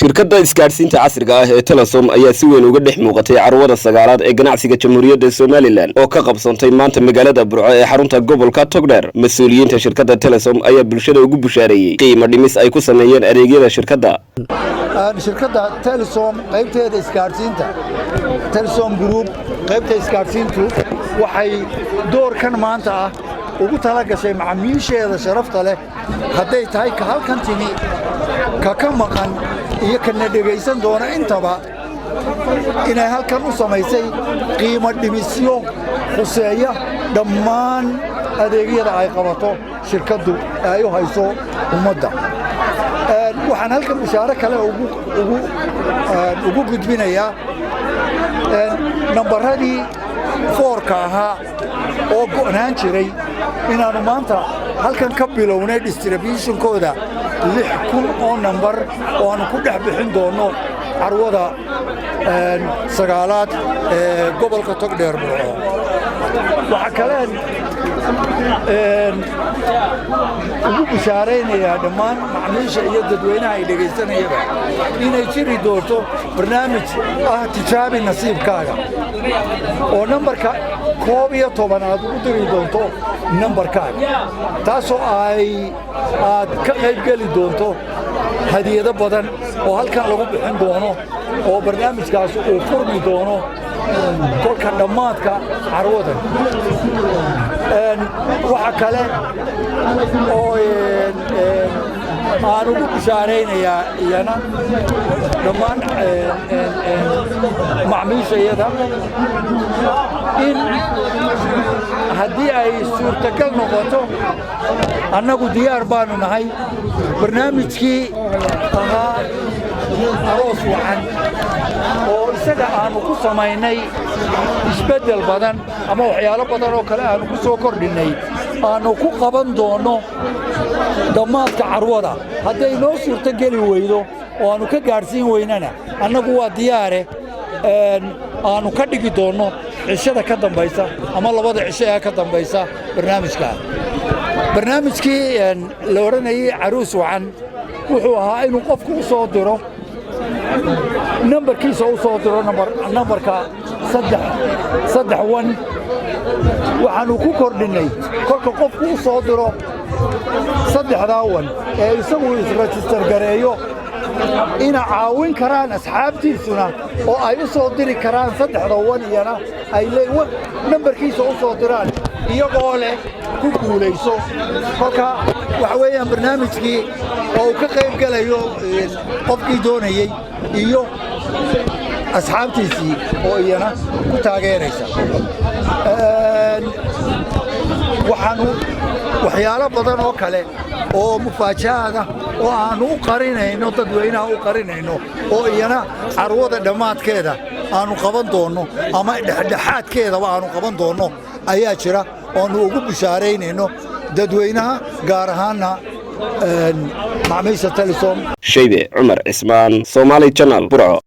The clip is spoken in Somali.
shirkadda isgaarsiinta casriga ah ee Telesom ayaa si weyn uga dhex muuqatay carwada sagaalaad ee ganacsiga Jamhuuriyadda Somaliland oo ka qabsantay maanta magaalada Burco ee xarunta gobolka Togdheer. Mas'uuliyiinta shirkadda Telesom ayaa bulshada ugu bushaareeyay qiimo dhimis ay ku sameeyeen adeegyada shirkadda. shirkadda Telesom qaybteeda isgaarsiinta Telesom Group qaybta isgaarsiintu waxay doorkan maanta ugu tala gashay macaamiisheeda sharafta leh haday tahay ka halkan timi ka maqan iyo kana dhageysan doona intaba inay halkan u samaysay qiimo dhimisyo xuseeya dhammaan adeegyada ay qabato shirkaddu ay u hayso ummadda. waxaan halkan bishaaro kale ugu gudbinayaa nambaradii foorka ahaa oo go'naan jiray inaanu maanta halkan ka bilownay distributionkooda 6,000 oo nambar oo aanu ku dhex bixin doono carwada sagaalaad ee gobolka Togdheer Burco. waxa kale ugu bishaareynayaa dhammaan macaamiisha iyo dadweynaha ay dhageysanayaba inay jiri doonto barnaamij tijaabi nasiibkaaga oo nambarka 11 aad ugu diri doonto nambarkaaga taasoo aad ka qayb geli doonto hadiyado badan oo halkan lagu bixin doono oo barnaamijkaas uu furmi doono kolka dhamaadka carwada. waxa kale oo aan ugu bishaareynayaa iyana dhammaan macaamiishayada in haddii ay suurtagal noqoto annagu diyaar baanu nahay barnaamijkii ahaa aroos wacan oo isaga aanu ku samaynay isbeddel badan ama waxyaalo badan oo kale aanu ku soo kordhinay aanu ku qaban doono dhammaadka carwada. hadday noo suurtageli weydo oo aanu ka gaadhsiin weynana annagu waa diyaare aanu ka dhigi doono cishada ka dambaysa ama labada cisho ee ka dambaysa barnaamijkaa. barnaamijkii la odhanayay caruus wacan wuxuu ahaa inuu qofku u soo diro nambarkiisa u soo diro nambarka 31 waxaanu ku kordhinay kolka qofku u soo diro 3 ee isagu is-register gareeyo ina caawin karaan asxaabtiisuna oo ay u soo diri karaan 3 iyana ay nambarkiisa u soo diraan iyagoo leh ku guulayso. kolka waxa weeyaan barnaamijkii oo uu ka qayb galayo qofkii doonayay iyo asxaabtiisii oo iyana ku taageeraysa. waxaanu waxyaalo badan oo kale oo mufaajaada oo aanu u qarinayno dadweynaha u qarinayno oo iyana carwada dhammaadkeeda aanu qaban doono ama dhexdhexaadkeedaba aanu qaban doono ayaa jira oonu ugu bishaaraynayno dadweynaha gaar ahaanna macaamiisha Telesom. Shaybe Cumar Ismaan, Somali Channel, Burco.